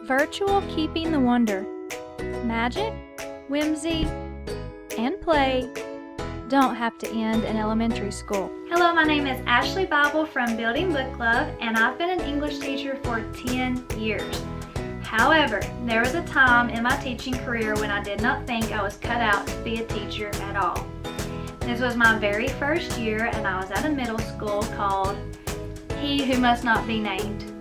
Virtual Keeping the Wonder. Magic, whimsy, and play don't have to end in elementary school. Hello, my name is Ashley Bible from Building Book Club, and I've been an English teacher for 10 years. However, there was a time in my teaching career when I did not think I was cut out to be a teacher at all. This was my very first year, and I was at a middle school called He Who Must Not Be Named.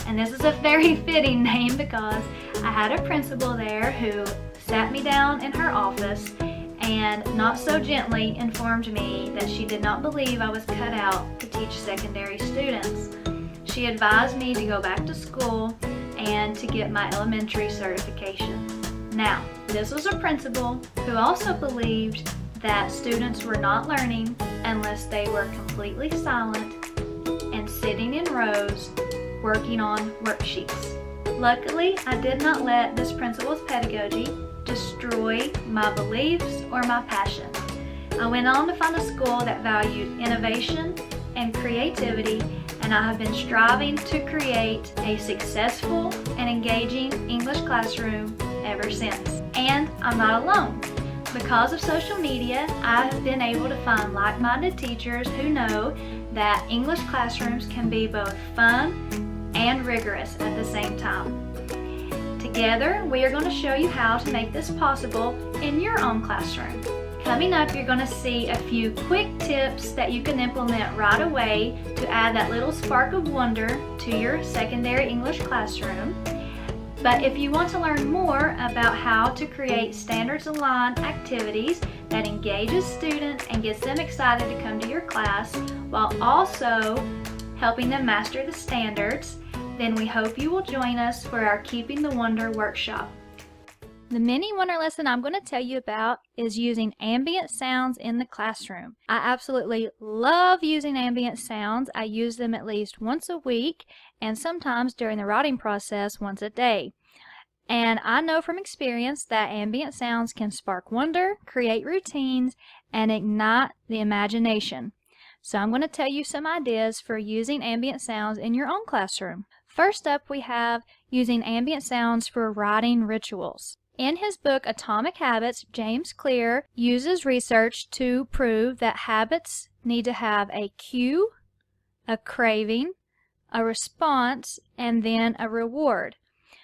And this is a very fitting name because I had a principal there who sat me down in her office and not so gently informed me that she did not believe I was cut out to teach secondary students. She advised me to go back to school and to get my elementary certification. Now, this was a principal who also believed that students were not learning unless they were completely silent and sitting in rows working on worksheets. Luckily, I did not let this principal's pedagogy destroy my beliefs or my passion. I went on to find a school that valued innovation and creativity, and I have been striving to create a successful and engaging English classroom ever since. And I'm not alone. Because of social media, I have been able to find like-minded teachers who know that English classrooms can be both fun and rigorous at the same time. Together, we are going to show you how to make this possible in your own classroom. Coming up, you're going to see a few quick tips that you can implement right away to add that little spark of wonder to your secondary English classroom. But if you want to learn more about how to create standards-aligned activities that engages students and gets them excited to come to your class while also helping them master the standards, then we hope you will join us for our Keeping the Wonder workshop. The mini wonder lesson I'm going to tell you about is using ambient sounds in the classroom. I absolutely love using ambient sounds. I use them at least once a week and sometimes during the writing process once a day. And I know from experience that ambient sounds can spark wonder, create routines, and ignite the imagination. So I'm going to tell you some ideas for using ambient sounds in your own classroom. First up, we have using ambient sounds for writing rituals. In his book Atomic Habits, James Clear uses research to prove that habits need to have a cue, a craving, a response, and then a reward.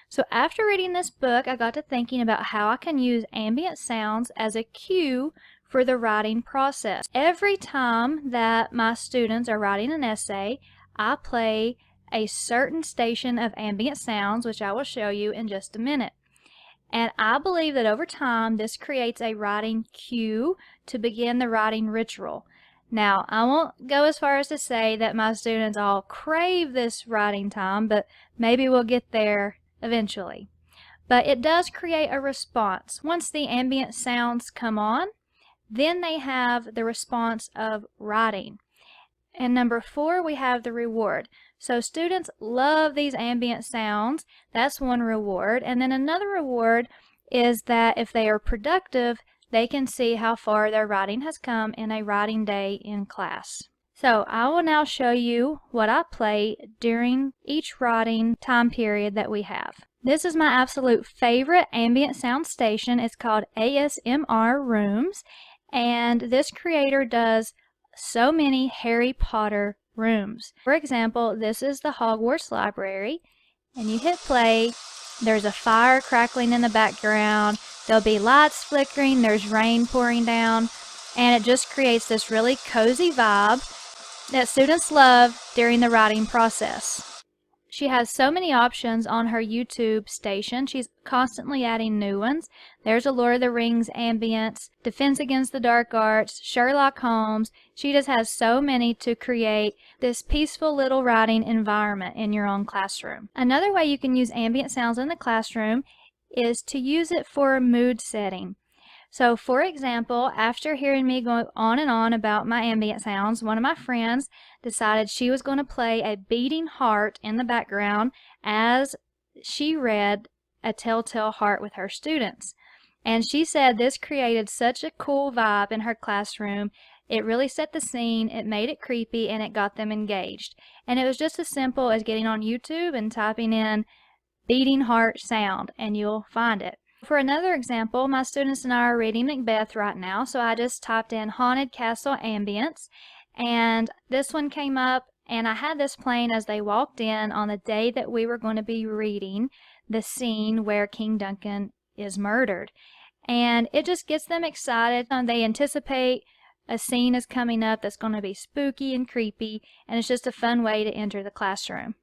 So after reading this book, I got to thinking about how I can use ambient sounds as a cue for the writing process. Every time that my students are writing an essay, I play a certain station of ambient sounds, which I will show you in just a minute. And I believe that over time, this creates a writing cue to begin the writing ritual. Now, I won't go as far as to say that my students all crave this writing time, but maybe we'll get there eventually. But it does create a response. Once the ambient sounds come on, then they have the response of writing. And number 4, we have the reward. So students love these ambient sounds. That's one reward. And then another reward is that if they are productive, they can see how far their writing has come in a writing day in class. So I will now show you what I play during each writing time period that we have. This is my absolute favorite ambient sound station. It's called ASMR Rooms, and this creator does so many Harry Potter rooms. For example, this is the Hogwarts Library, and you hit play. There's a fire crackling in the background. There'll be lights flickering. There's rain pouring down, and it just creates this really cozy vibe that students love during the writing process. She has so many options on her YouTube station. She's constantly adding new ones. There's a Lord of the Rings ambience, Defense Against the Dark Arts, Sherlock Holmes. She just has so many to create this peaceful little writing environment in your own classroom. Another way you can use ambient sounds in the classroom is to use it for mood setting. So for example, after hearing me go on and on about my ambient sounds, one of my friends decided she was going to play a beating heart in the background as she read A Telltale Heart with her students. And she said this created such a cool vibe in her classroom. It really set the scene, it made it creepy, and it got them engaged. And it was just as simple as getting on YouTube and typing in beating heart sound, and you'll find it. For another example, my students and I are reading Macbeth right now, so I just typed in Haunted Castle Ambience, and this one came up, and I had this playing as they walked in on the day that we were going to be reading the scene where King Duncan is murdered. And it just gets them excited, and they anticipate a scene is coming up that's going to be spooky and creepy, and it's just a fun way to enter the classroom.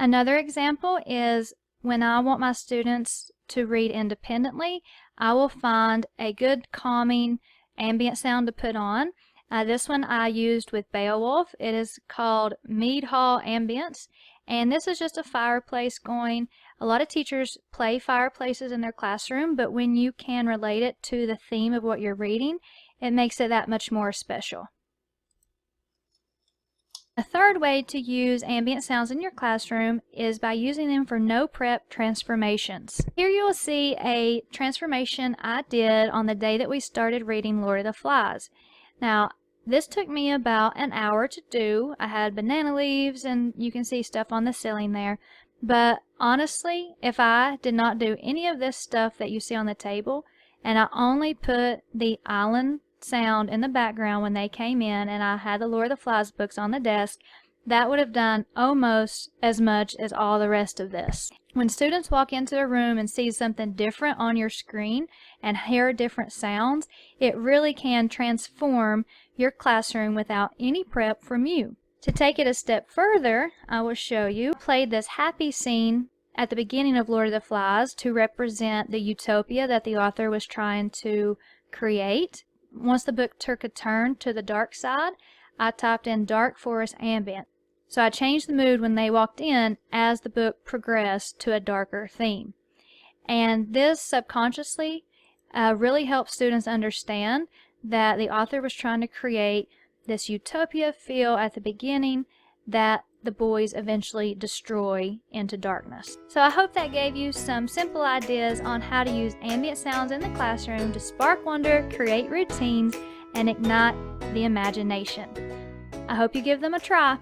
Another example is when I want my students to read independently, I will find a good calming ambient sound to put on. This one I used with Beowulf. It is called Mead Hall Ambience, and this is just a fireplace going. A lot of teachers play fireplaces in their classroom, but when you can relate it to the theme of what you're reading, it makes it that much more special. A third way to use ambient sounds in your classroom is by using them for no-prep transformations. Here you will see a transformation I did on the day that we started reading Lord of the Flies. Now, this took me about an hour to do. I had banana leaves, and you can see stuff on the ceiling there. But honestly, if I did not do any of this stuff that you see on the table, and I only put the island sound in the background when they came in, and I had the Lord of the Flies books on the desk, that would have done almost as much as all the rest of this. When students walk into a room and see something different on your screen and hear different sounds, it really can transform your classroom without any prep from you. To take it a step further, I will show you. I played this happy scene at the beginning of Lord of the Flies to represent the utopia that the author was trying to create. Once the book took a turn to the dark side, I typed in Dark Forest Ambient. So I changed the mood when they walked in as the book progressed to a darker theme. And this subconsciously really helps students understand that the author was trying to create this utopia feel at the beginning that the boys eventually destroy into darkness. So I hope that gave you some simple ideas on how to use ambient sounds in the classroom to spark wonder, create routines, and ignite the imagination. I hope you give them a try.